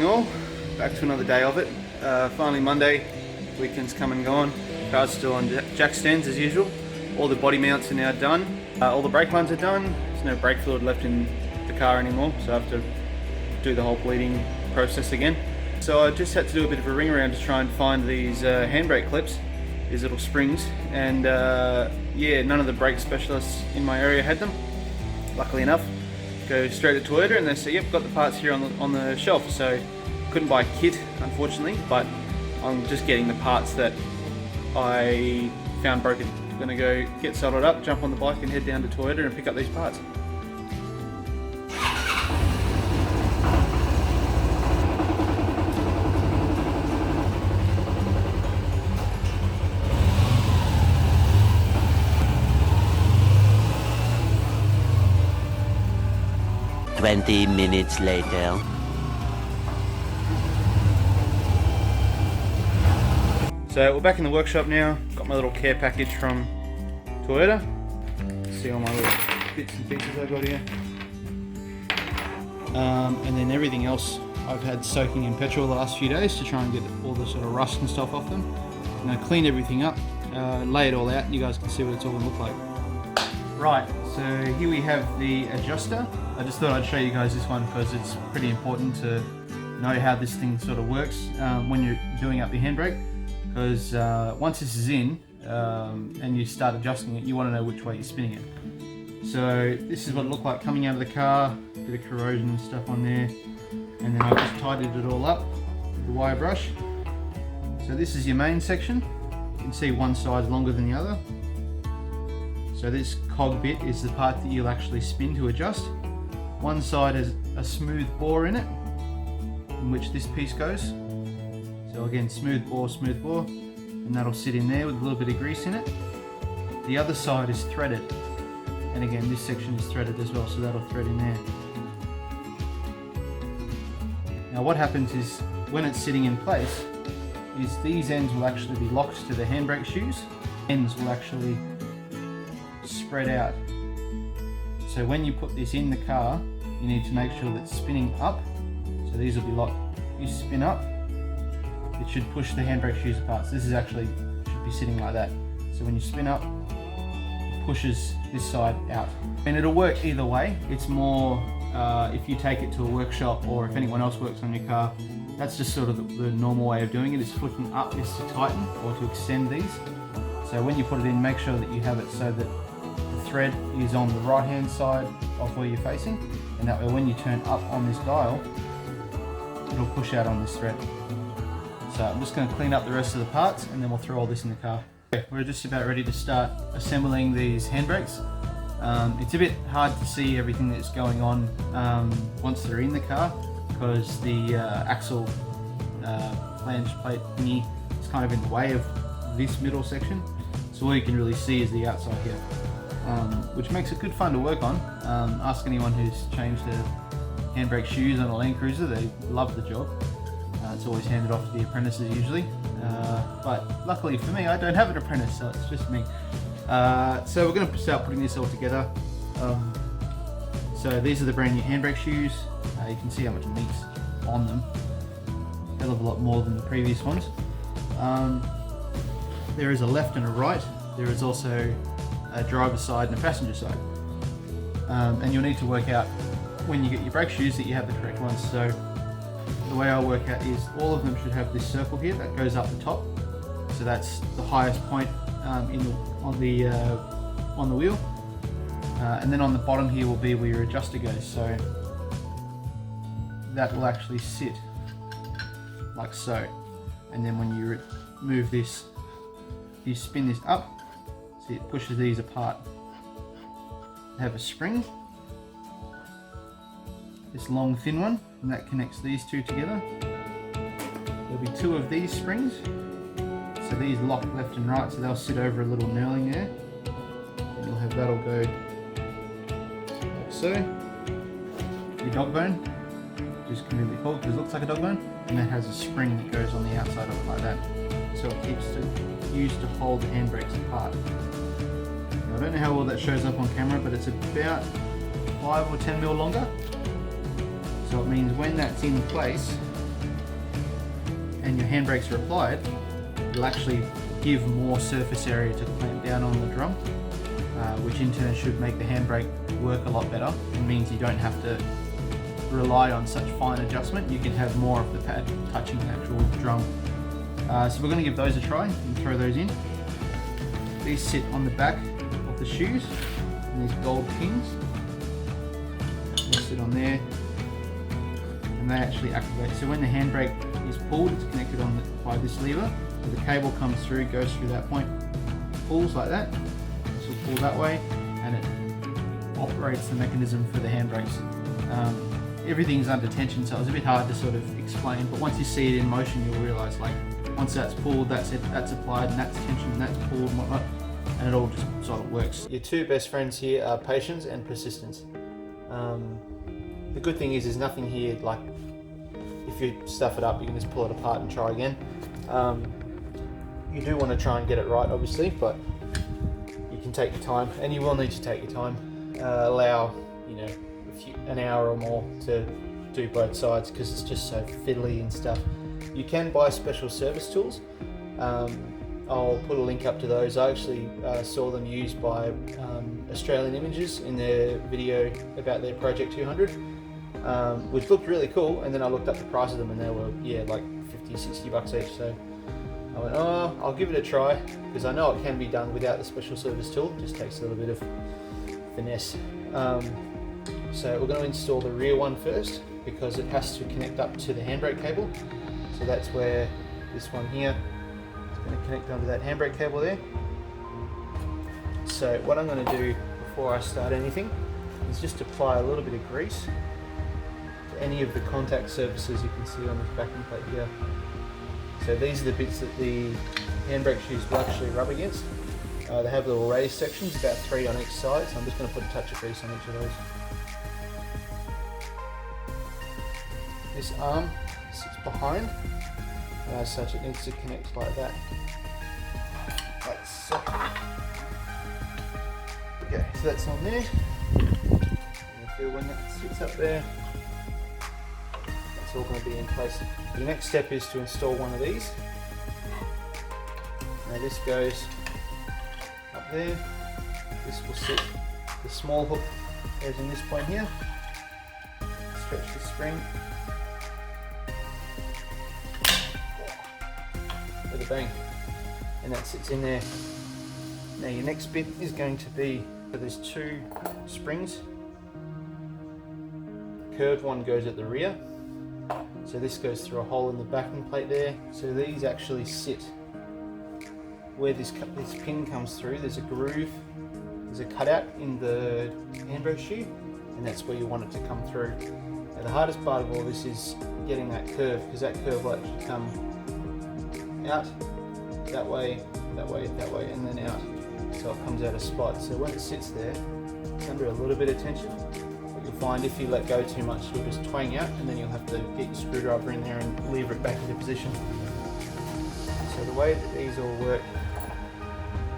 morning all, back to another day of it. Finally Monday, weekend's come and gone. Car's still on jack stands as usual. All the body mounts are now done. All the brake lines are done. There's no brake fluid left in the car anymore, so I have to do the whole bleeding process again. So I just had to do a bit of a ring around to try and find these handbrake clips, these little springs, and yeah, none of the brake specialists in my area had them, luckily enough. Go straight to Toyota and they say, yep, got the parts here on the shelf. So couldn't buy a kit, unfortunately, but I'm just getting the parts that I found broken. I'm gonna go get soldered up, jump on the bike and head down to Toyota and pick up these parts. Twenty minutes later. So we're back in the workshop now. Got my little care package from Toyota. See all my little bits and pieces I got here. And then everything else I've had soaking in petrol the last few days to try and get all the sort of rust and stuff off them. I'm going to clean everything up, lay it all out, and you guys can see what it's all going to look like. Right, so here we have the adjuster. I just thought I'd show you guys this one because it's pretty important to know how this thing sort of works when you're doing up your handbrake. Because once this is in and you start adjusting it, you want to know which way you're spinning it. So this is what it looked like coming out of the car, bit of corrosion and stuff on there, and then I just tidied it all up with the wire brush. So this is your main section. You can see one side's longer than the other. So this cog bit is the part that you'll actually spin to adjust. One side has a smooth bore in it, in which this piece goes. So again, smooth bore, and that'll sit in there with a little bit of grease in it. The other side is threaded, and again, this section is threaded as well, so that'll thread in there. Now what happens is, when it's sitting in place, is these ends will actually be locked to the handbrake shoes. Ends will actually spread out. So when you put this in the car, you need to make sure that it's spinning up. So these will be locked. You spin up, it should push the handbrake shoes apart. So this is actually should be sitting like that. So when you spin up, it pushes this side out. And it'll work either way. It's more if you take it to a workshop or if anyone else works on your car, that's just sort of the normal way of doing it. Is flicking up is to tighten or to extend these. So when you put it in, make sure that you have it so that the thread is on the right hand side of where you're facing, and that way when you turn up on this dial, it'll push out on this thread. So I'm just going to clean up the rest of the parts and then we'll throw all this in the car. Okay, we're just about ready to start assembling these handbrakes. It's a bit hard to see everything that's going on once they're in the car, because the axle flange plate thingy is kind of in the way of this middle section. So all you can really see is the outside here, which makes it good fun to work on. Ask anyone who's changed their handbrake shoes on a Land Cruiser, they love the job. It's always handed off to the apprentices usually, but luckily for me, I don't have an apprentice, so it's just me. So we're going to start putting this all together. So these are the brand new handbrake shoes. You can see how much meat's on them. A hell of a lot more than the previous ones. There is a left and a right. There is also a driver's side and a passenger side. And you'll need to work out when you get your brake shoes that you have the correct ones. So the way I work out is all of them should have this circle here that goes up the top. So that's the highest point on the wheel. And then on the bottom here will be where your adjuster goes. So that will actually sit like so. And then when you move this, you spin this up, see it pushes these apart. They have a spring, this long thin one, and that connects these two together. There'll be two of these springs, so these lock left and right, so they'll sit over a little knurling there. And you'll have that'll go like so. Your dog bone, which is completely cool because it looks like a dog bone, and that has a spring that goes on the outside of it like that, so it keeps it used to hold the handbrakes apart. Now, I don't know how well that shows up on camera, but it's about 5 or 10 mil longer. So it means when that's in place, and your handbrakes are applied, it'll actually give more surface area to clamp down on the drum, which in turn should make the handbrake work a lot better. It means you don't have to rely on such fine adjustment. You can have more of the pad touching the actual drum. So we're going to give those a try and throw those in. These sit on the back of the shoes, and these gold pins. They sit on there, and they actually activate. So when the handbrake is pulled, it's connected on by this lever. So the cable comes through, goes through that point, pulls like that. This will pull that way, and it operates the mechanism for the handbrakes. Everything's under tension, so it's a bit hard to sort of explain, but once you see it in motion, you'll realise, like, once that's pulled, that's it, that's applied, and that's tension, and that's pulled and whatnot, and it all just sort of works. Your two best friends here are patience and persistence. The good thing is there's nothing here, like, if you stuff it up, you can just pull it apart and try again. You do want to try and get it right, obviously, but you can take your time, and you will need to take your time. Allow, you know, an hour or more to do both sides, because it's just so fiddly and stuff. You can buy special service tools. I'll put a link up to those. I actually saw them used by Australian Images in their video about their Project 200, which looked really cool, and then I looked up the price of them and they were, yeah, like 50-60 bucks each. So I went, oh, I'll give it a try, because I know it can be done without the special service tool. It just takes a little bit of finesse. So we're going to install the rear one first, because it has to connect up to the handbrake cable. So that's where this one here is going to connect onto that handbrake cable there. So what I'm going to do before I start anything is just apply a little bit of grease to any of the contact surfaces you can see on this backing plate here. So these are the bits that the handbrake shoes will actually rub against. They have little raised sections, about 3 on each side, so I'm just going to put a touch of grease on each of those. This arm sits behind, and as such it needs to connect like that. Like so. Okay, so that's on there. And feel when that sits up there, that's all going to be in place. The next step is to install one of these. Now this goes up there. This will sit, the small hook goes in this point here. Stretch the spring. With a bang, and that sits in there. Now your next bit is going to be, so there's 2 springs. The curved one goes at the rear, so this goes through a hole in the backing plate there. So these actually sit where this pin comes through. There's a groove, there's a cutout in the handbrake shoe, and that's where you want it to come through. Now the hardest part of all this is getting that curve, because that curve will actually come out, that way, that way, that way, and then out. So it comes out of spot. So when it sits there, it's under a little bit of tension. What you'll find, if you let go too much, you'll just twang out, and then you'll have to get your screwdriver in there and lever it back into position. So the way that these all work,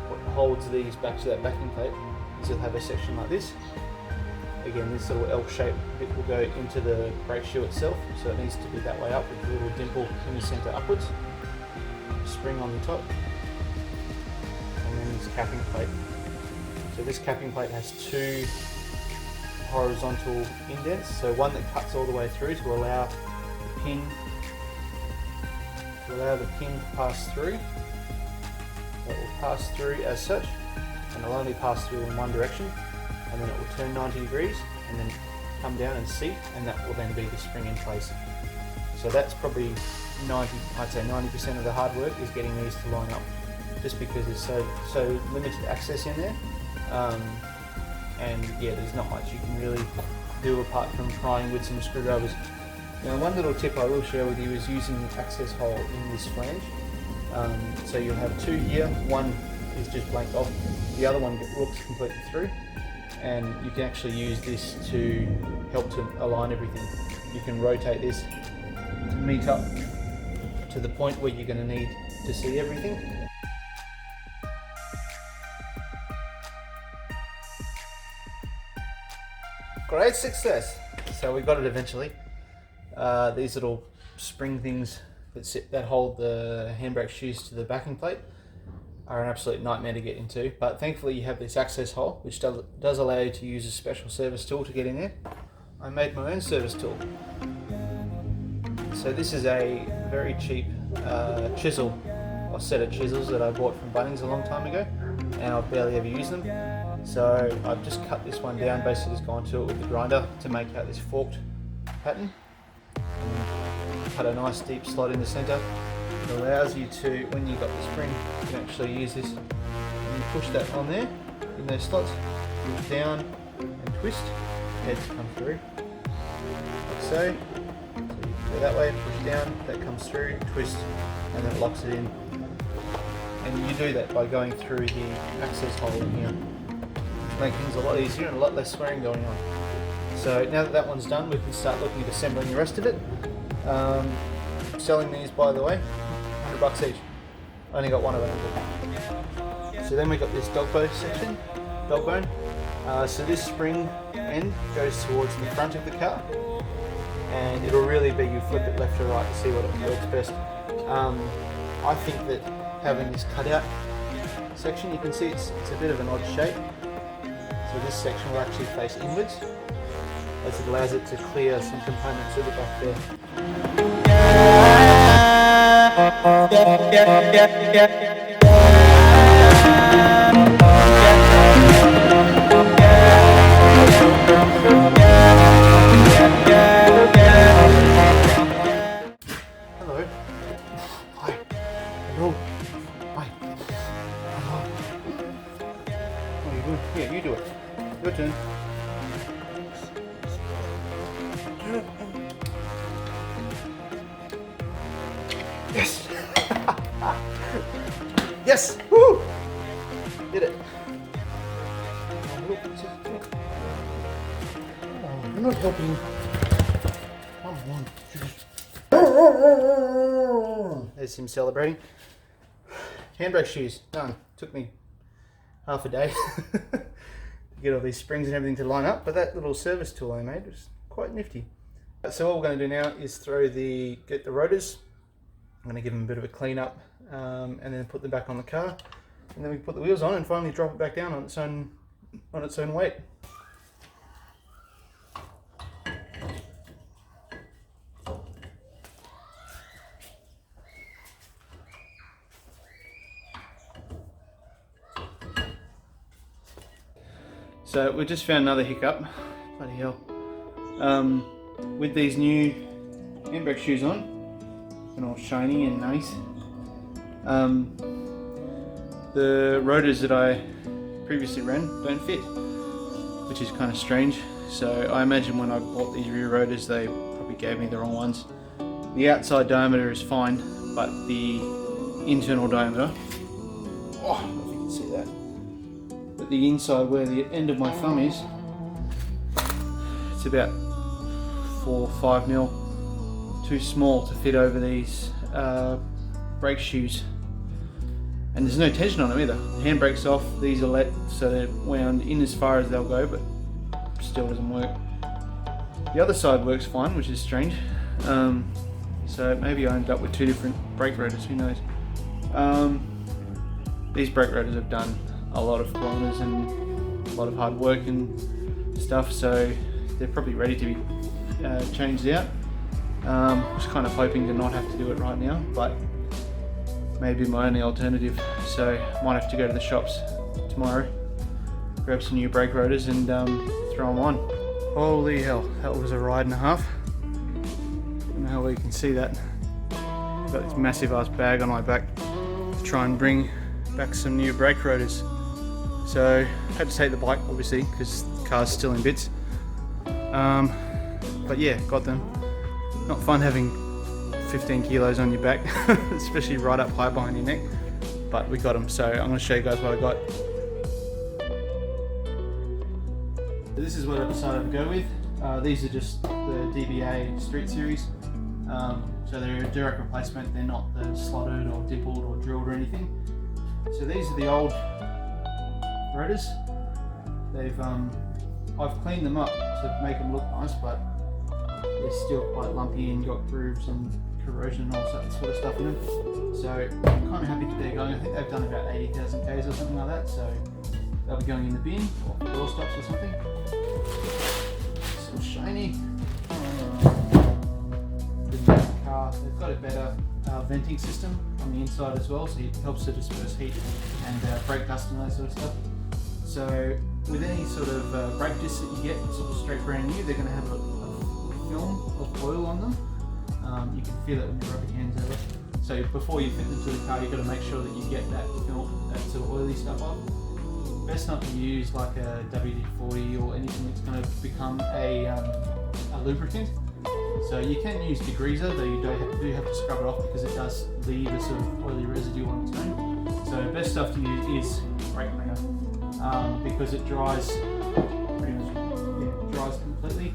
what holds these back to that backing plate, is you'll have a section like this. Again, this little L-shaped bit will go into the brake shoe itself, so it needs to be that way up with a little dimple in the centre upwards. Spring on the top, and then this capping plate. So this capping plate has 2 horizontal indents, so one that cuts all the way through to allow the pin to pass through. It will pass through as such, and it'll only pass through in one direction, and then it will turn 90 degrees and then come down and seat, and that will then be the spring in place. So that's probably 90% of the hard work is getting these to line up, just because there's so limited access in there, and yeah, there's not much you can really do apart from prying with some screwdrivers. Now one little tip I will share with you is using the access hole in this flange. So you'll have 2 here, one is just blanked off, the other one looks completely through, and you can actually use this to help to align everything. You can rotate this to meet up to the point where you're going to need to see everything. Great success! So we got it eventually. These little spring things that hold the handbrake shoes to the backing plate are an absolute nightmare to get into, but thankfully you have this access hole which does allow you to use a special service tool to get in there. I made my own service tool. So this is a very cheap chisel, or set of chisels that I bought from Bunnings a long time ago, and I've barely ever used them. So I've just cut this one down, basically just gone to it with the grinder to make out this forked pattern. Cut a nice deep slot in the centre. It allows you to, when you've got the spring, you can actually use this and you push that on there in those slots, pull it down and twist, heads come through like so. So you go that way, push down, that comes through, twist, and then it locks it in. And you do that by going through the access hole in here, which makes things a lot easier and a lot less swearing going on. So now that that one's done, we can start looking at assembling the rest of it. Selling these, by the way, $100 each. I only got one of them. So then we got this dog bone section, dog bone. So this spring end goes towards the front of the car, and it'll really be you flip it left or right to see what it works best. I think that having this cutout section, you can see it's a bit of an odd shape. So this section will actually face inwards, as it allows it to clear some components at the back there. Hello. Hi. Hello. Hi. Hello. What are you doing? Yeah, you do it. Your turn. Yes! Yes! Woo! Did it. Oh, you're not helping. There's him celebrating. Handbrake shoes, done. Took me half a day to get all these springs and everything to line up, but that little service tool I made was quite nifty. So what we're going to do now is get the rotors. I'm going to give them a bit of a clean up, and then put them back on the car, and then we put the wheels on and finally drop it back down on its own weight. So we just found another hiccup. Bloody hell. With these new handbrake shoes on, and all shiny and nice, the rotors that I previously ran don't fit, which is kind of strange. So I imagine when I bought these rear rotors, they probably gave me the wrong ones. The outside diameter is fine, but the internal diameter, oh, I don't know if you can see that, but the inside where the end of my thumb is, it's about 4 or 5 mil too small to fit over these brake shoes, and there's no tension on them either. The handbrake's off, these are let, so they're wound in as far as they'll go, but still doesn't work. The other side works fine, which is strange. So maybe I ended up with 2 different brake rotors, who knows. These brake rotors have done a lot of kilometers and a lot of hard work and stuff, so they're probably ready to be changed out. Just kind of hoping to not have to do it right now, but maybe my only alternative. So might have to go to the shops tomorrow, grab some new brake rotors and throw them on. Holy hell, that was a ride and a half. I don't know how well you can see that. I've got this massive ass bag on my back to try and bring back some new brake rotors. So I had to take the bike obviously because the car's still in bits. But yeah, got them. Not fun having 15 kilos on your back, especially right up high behind your neck, but we got them. So I'm going to show you guys what I got. So this is what I decided to go with. These are just the DBA Street Series. So they're a direct replacement. They're not the slotted or dimpled or drilled or anything. So these are the old rotors. I've cleaned them up to make them look nice, but they're still quite lumpy and got grooves and corrosion and all that sort of stuff in them. So I'm kind of happy that they're going. I think they've done about 80,000 Ks or something like that, so they'll be going in the bin or door stops or something. Still shiny. The car, they've got a better venting system on the inside as well, so it helps to disperse heat and brake dust and that sort of stuff. So with any sort of brake discs that you get sort of straight brand new, they're going to have a film of oil on them. You can feel it when you rub your hands over. So before you fit them to the car, you've got to make sure that you get that film, that sort of oily stuff off. Best not to use like a WD-40 or anything that's going to become a lubricant. So you can use degreaser, though you do have to scrub it off because it does leave a sort of oily residue on its own. So the best stuff to use is brake cleaner because it dries pretty much dries completely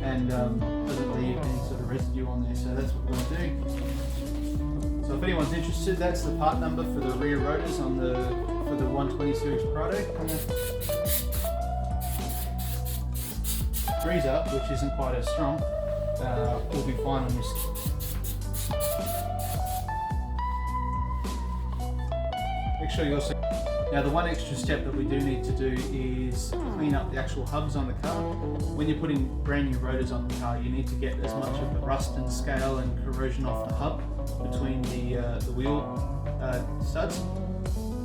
and doesn't leave any sort of residue on there. So that's what we're going to do. So if anyone's interested, that's the part number for the rear rotors on the 120 series Prado. Degreaser, which isn't quite as strong, will be fine on this. Make sure you also... Now the one extra step that we do need to do is clean up the actual hubs on the car. When you're putting brand new rotors on the car, you need to get as much of the rust and scale and corrosion off the hub between the wheel studs.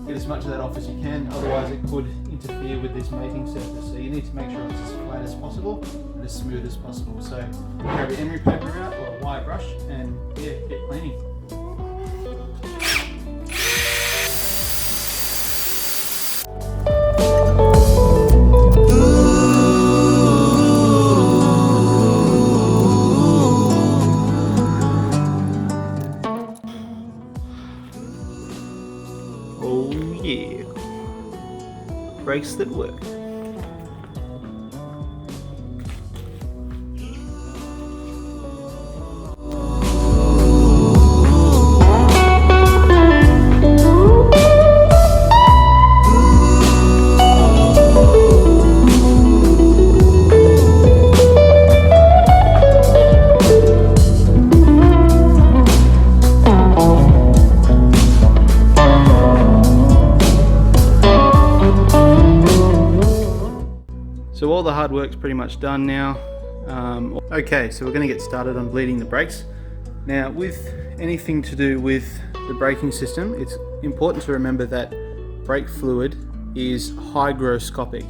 Get as much of that off as you can, otherwise it could interfere with this mating surface. So you need to make sure it's as flat as possible and as smooth as possible. So grab your emery paper out or a wire brush and yeah, get cleaning. Oh yeah, brakes that work. So all the hard work's pretty much done now. Okay, so we're going to get started on bleeding the brakes. Now with anything to do with the braking system, it's important to remember that brake fluid is hygroscopic,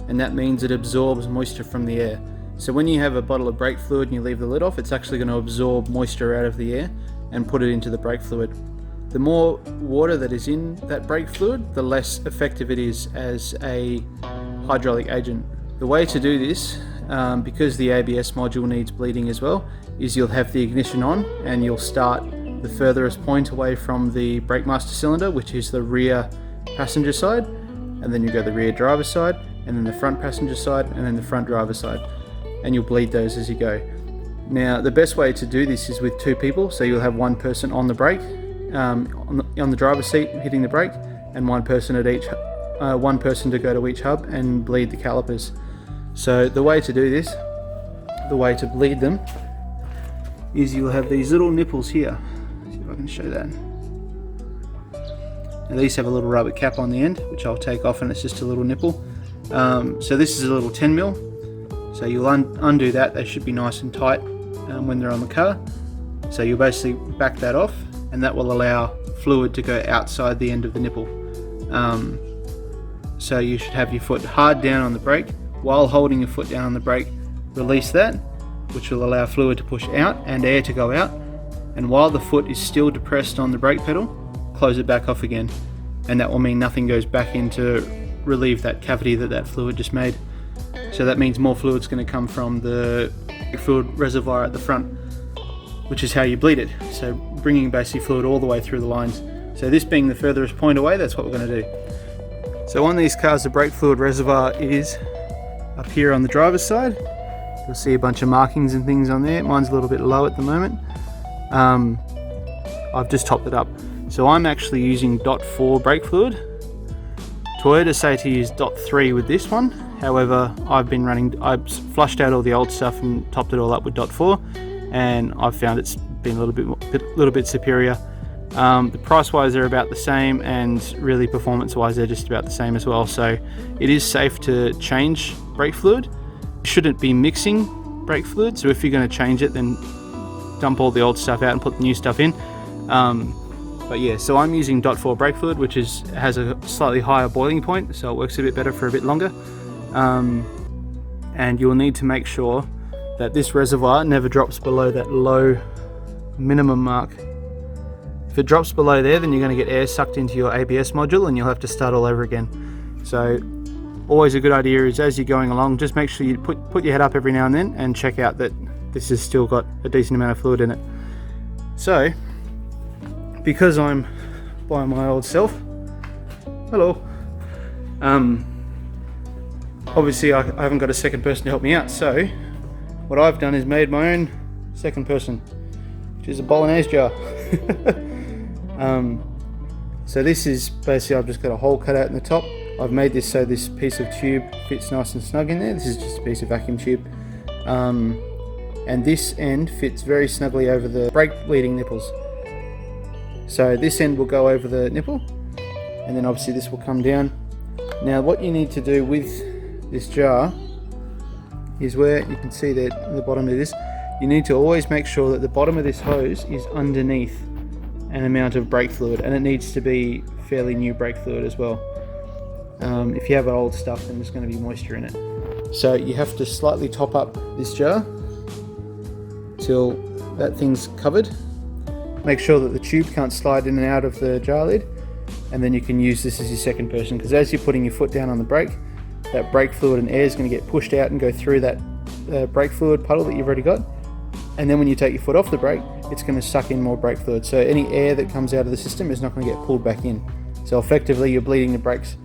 and that means it absorbs moisture from the air. So when you have a bottle of brake fluid and you leave the lid off, it's actually going to absorb moisture out of the air and put it into the brake fluid. The more water that is in that brake fluid, the less effective it is as a hydraulic agent. The way to do this, because the ABS module needs bleeding as well, is you'll have the ignition on and you'll start the furthest point away from the brake master cylinder, which is the rear passenger side, and then you go the rear driver side, and then the front passenger side, and then the front driver side, and you'll bleed those as you go. Now the best way to do this is with two people, so you'll have one person on the brake, on the driver's seat hitting the brake, and one person at each one person to go to each hub and bleed the calipers. So the way to do this, the way to bleed them, is you'll have these little nipples here. See if I can show that. Now these have a little rubber cap on the end, which I'll take off, and it's just a little nipple. So this is a little 10mm. So you'll undo that. They should be nice and tight when they're on the car. So you'll basically back that off, and that will allow fluid to go outside the end of the nipple. So you should have your foot hard down on the brake. While holding your foot down on the brake, release that, which will allow fluid to push out and air to go out. And while the foot is still depressed on the brake pedal, close it back off again. And that will mean nothing goes back in to relieve that cavity that fluid just made. So that means more fluid's going to come from the fluid reservoir at the front, which is how you bleed it. So bringing basically fluid all the way through the lines. So this being the furthest point away, that's what we're going to do. So on these cars, the brake fluid reservoir is up here on the driver's side. You'll see a bunch of markings and things on there. Mine's a little bit low at the moment. I've just topped it up. So I'm actually using .4 brake fluid. Toyota say to use .3 with this one. However, I've flushed out all the old stuff and topped it all up with .4, and I've found it's been a little bit superior. The price-wise they're about the same, and really performance-wise they're just about the same as well. So it is safe to change brake fluid. You shouldn't be mixing brake fluid, so if you're going to change it, then dump all the old stuff out and put the new stuff in. But yeah, so I'm using .4 brake fluid, which has a slightly higher boiling point, so it works a bit better for a bit longer. And you'll need to make sure that this reservoir never drops below that low minimum mark. If it drops below there, then you're going to get air sucked into your ABS module and you'll have to start all over again. So always a good idea is, as you're going along, just make sure you put your head up every now and then and check out that this has still got a decent amount of fluid in it. So because I'm by my old self, hello, obviously I haven't got a second person to help me out, so what I've done is made my own second person, which is a bolognese jar. So this is basically, I've just got a hole cut out in the top. I've made this so this piece of tube fits nice and snug in there. This is just a piece of vacuum tube, and this end fits very snugly over the brake leading nipples. So this end will go over the nipple, and then obviously this will come down. Now what you need to do with this jar is, where you can see that at the bottom of this, you need to always make sure that the bottom of this hose is underneath an amount of brake fluid, and it needs to be fairly new brake fluid as well. If you have old stuff, then there's going to be moisture in it. So you have to slightly top up this jar till that thing's covered. Make sure that the tube can't slide in and out of the jar lid, and then you can use this as your second person, because as you're putting your foot down on the brake, that brake fluid and air is going to get pushed out and go through that brake fluid puddle that you've already got, and then when you take your foot off the brake, it's going to suck in more brake fluid, so any air that comes out of the system is not going to get pulled back in. So effectively you're bleeding the brakes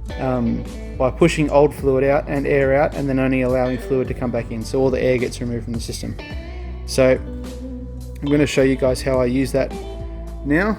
by pushing old fluid out and air out, and then only allowing fluid to come back in, so all the air gets removed from the system. So I'm going to show you guys how I use that now.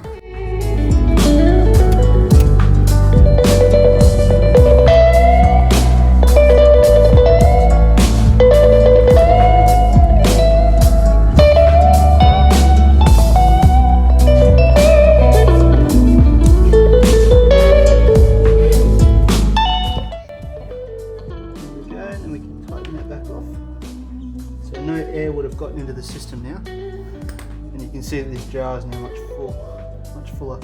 No air would have gotten into the system now, and you can see that this jar is now much fuller.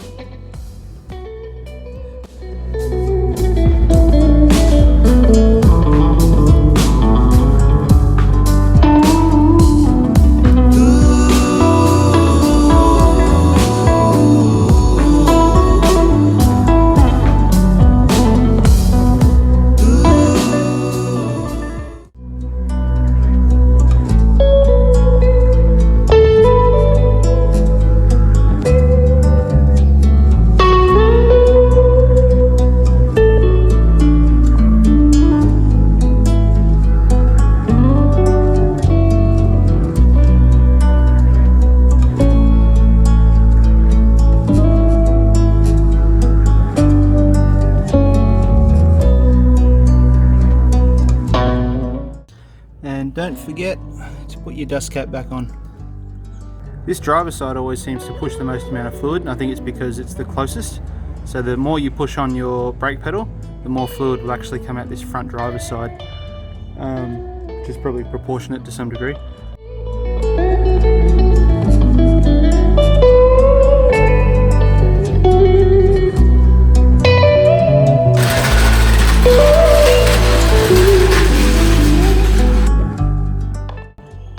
And don't forget to put your dust cap back on. This driver's side always seems to push the most amount of fluid, and I think it's because it's the closest. So the more you push on your brake pedal, the more fluid will actually come out this front driver's side, which is probably proportionate to some degree.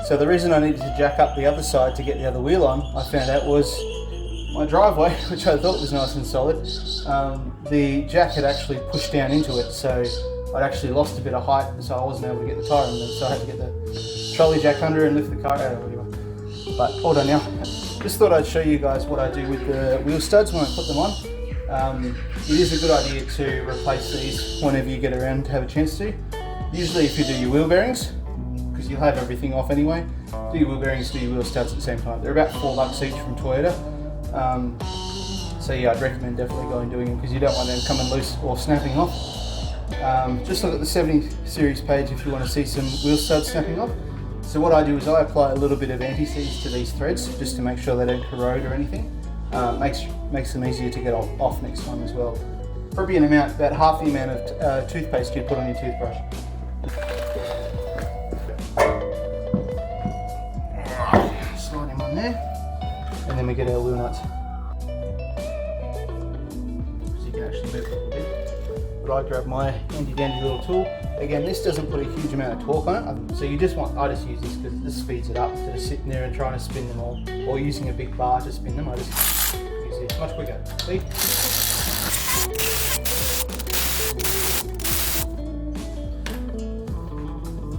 So the reason I needed to jack up the other side to get the other wheel on, I found out, was my driveway, which I thought was nice and solid. The jack had actually pushed down into it, so I'd actually lost a bit of height, so I wasn't able to get the tyre under, so I had to get the trolley jack under and lift the car out or whatever. But all done now. Just thought I'd show you guys what I do with the wheel studs when I put them on. It is a good idea to replace these whenever you get around to have a chance to. Usually if you do your wheel bearings, because you'll have everything off anyway, do your wheel bearings, do your wheel studs at the same time. They're about $4 each from Toyota. So yeah, I'd recommend definitely going and doing them, because you don't want them coming loose or snapping off. Just look at the 70 series page if you want to see some wheel studs snapping off. So what I do is I apply a little bit of anti-seize to these threads just to make sure they don't corrode or anything. Makes them easier to get off next time as well. Probably about half the amount of toothpaste you'd put on your toothbrush. Slide him on there, and then we get our wheel nuts. So you can actually move it a little bit. But I grab my handy dandy little tool. Again, this doesn't put a huge amount of torque on it, so you I just use this because this speeds it up instead of sitting there and trying to spin them all, or using a big bar to spin them. I just use this much quicker. See?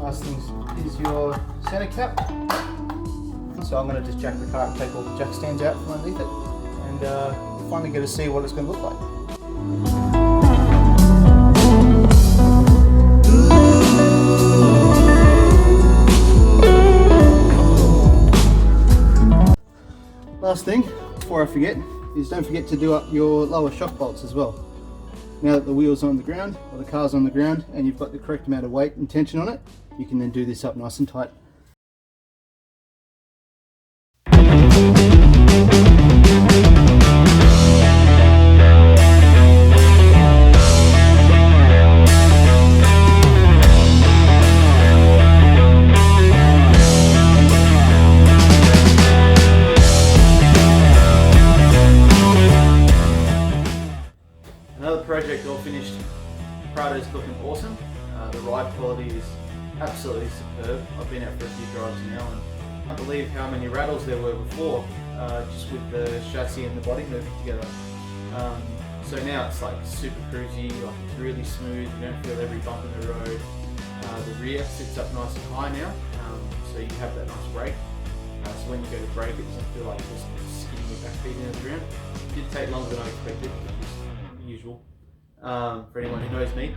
Last thing is your center cap. So I'm going to just jack the car and take all the jack stands out from underneath it, and finally get to see what it's going to look like. Last thing, before I forget, is don't forget to do up your lower shock bolts as well. Now that the wheel's on the ground, or the car's on the ground, and you've got the correct amount of weight and tension on it, you can then do this up nice and tight. Another project all finished. Prado's looking awesome. The ride quality is absolutely superb. I've been out for a few drives now and I can't believe how many rattles there were before, just with the chassis and the body moving together. So now it's like super cruisy, like it's really smooth, you don't feel every bump in the road. The rear sits up nice and high now, so you have that nice brake. So when you go to brake, it doesn't feel like just skidding your back feet into the ground. It did take longer than I expected, which is usual for anyone who knows me.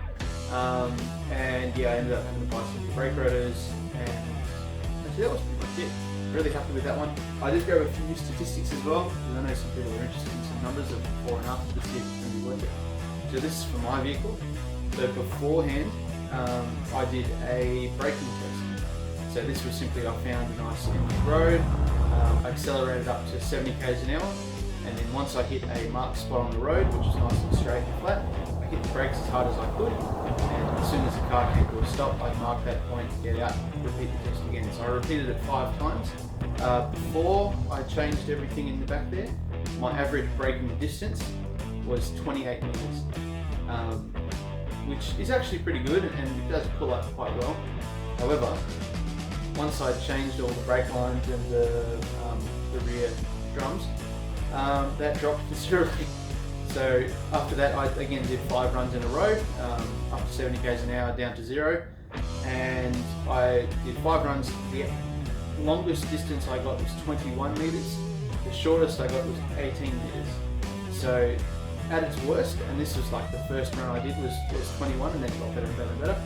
And yeah, I ended up having to buy some brake rotors, and actually that was pretty much it. Really happy with that one. I did grab a few statistics as well, because I know some people are interested in some numbers of before and after to see if it's going to be worth it. So this is for my vehicle. So beforehand, I did a braking test. So this was simply, I found a nice empty road, I accelerated up to 70 km an hour, and then once I hit a marked spot on the road, which was nice and straight and flat, I hit the brakes as hard as I could, and as soon as the car came to a stop, I marked that point, get out, repeat the test again. So I repeated it 5 times. Before I changed everything in the back there, my average braking distance was 28 meters, which is actually pretty good, and it does pull up quite well. However, once I changed all the brake lines and the rear drums, that dropped considerably. So after that, I again did 5 runs in a row, up to 70 km an hour down to 0, and I did 5 runs. The longest distance I got was 21 meters. The shortest I got was 18 meters. So at its worst, and this was like the first run I did was 21, and then it got better and better and better.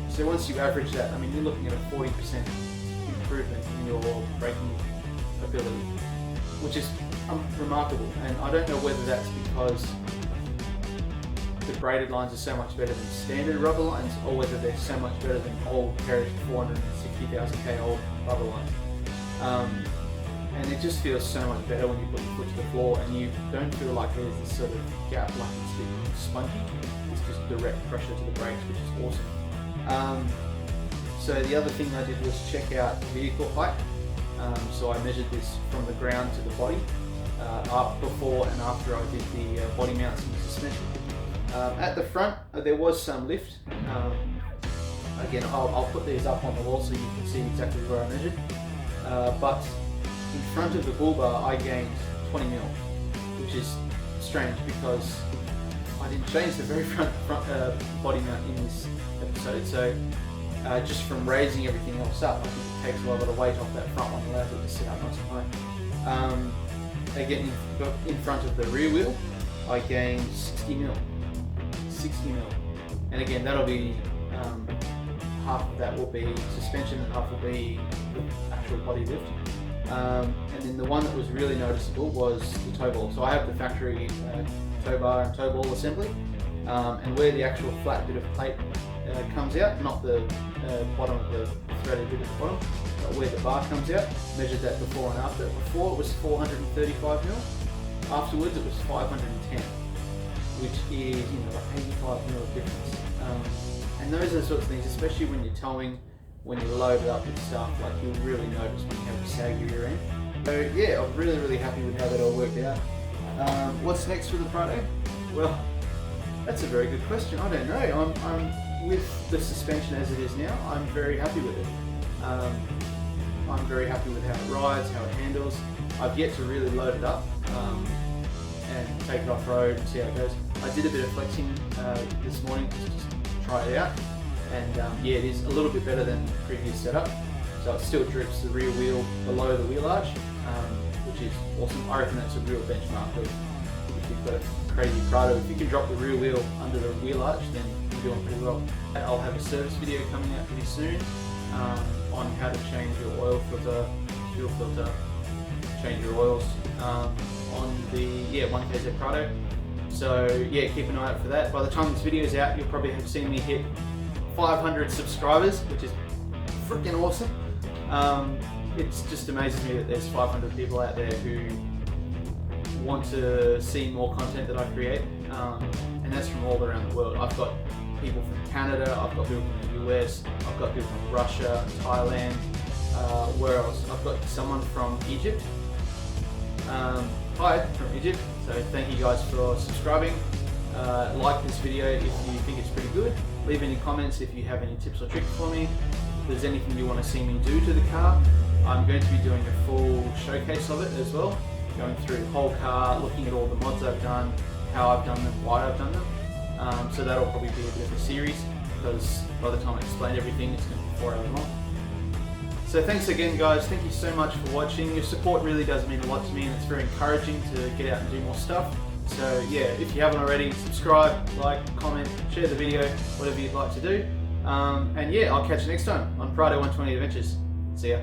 So once you average that, I mean, you're looking at a 40% improvement in your braking ability, which is remarkable. And I don't know whether that's because the braided lines are so much better than standard rubber lines, or whether they're so much better than old Heritage 460,000 K old rubber lines. And it just feels so much better when you put your foot to the floor and you don't feel like there's this sort of gap, like it's a bit spongy. It's just direct pressure to the brakes, which is awesome. So the other thing I did was check out vehicle height. So I measured this from the ground to the body, up before and after I did the body mounts and the suspension. At the front, there was some lift. Again, I'll put these up on the wall so you can see exactly where I measured. But in front of the bull bar, I gained 20 mil, which is strange because I didn't change the very front body mount in this episode. So just from raising everything else up, I think it takes a lot of weight off that front one, allows it to sit up nice and high. Again, in front of the rear wheel, I gained 60 mil. 60 mil. And again, that'll be half of that will be suspension and half will be the actual body lift. And then the one that was really noticeable was the tow ball. So I have the factory tow bar and tow ball assembly, and where the actual flat bit of plate comes out, not the bottom of the threaded bit at the bottom, but where the bar comes out, measured that before and after. Before it was 435mm, afterwards it was 510, which is, you know, like 85mm of difference. And those are the sorts of things, especially when you're towing, when you load it up with stuff, like you'll really notice when you have a saggy rear end. So yeah, I'm really happy with how that all worked out. What's next for the Prado? Well, that's a very good question. I don't know. I'm with the suspension as it is now, I'm very happy with it. I'm very happy with how it rides, how it handles. I've yet to really load it up and take it off-road and see how it goes. I did a bit of flexing this morning just to try it out, and yeah, it is a little bit better than the previous setup. So it still drips the rear wheel below the wheel arch, which is awesome. I reckon that's a real benchmark of if you've got a crazy Prado. If you can drop the rear wheel under the wheel arch, then you're doing pretty well. I'll have a service video coming out pretty soon on how to change your oil filter, fuel filter, change your oils on the 1KZ Prado. So yeah, keep an eye out for that. By the time this video is out, you'll probably have seen me hit 500 subscribers, which is freaking awesome. It just amazes me that there's 500 people out there who want to see more content that I create, and that's from all around the world. I've got people from Canada, I've got people from the US, I've got people from Russia, Thailand, where else? I've got someone from Egypt. Hi, from Egypt. So thank you guys for subscribing. Like this video if you think it's pretty good. Leave any comments if you have any tips or tricks for me. If there's anything you want to see me do to the car, I'm going to be doing a full showcase of it as well. Going through the whole car, looking at all the mods I've done, how I've done them, why I've done them. So that'll probably be a bit of a series, because by the time I explain everything, it's going to be 4 hours long. So thanks again guys, thank you so much for watching. Your support really does mean a lot to me, and it's very encouraging to get out and do more stuff. So yeah, if you haven't already, subscribe, like, comment, share the video, whatever you'd like to do. And yeah, I'll catch you next time on Prado 120 Adventures. See ya.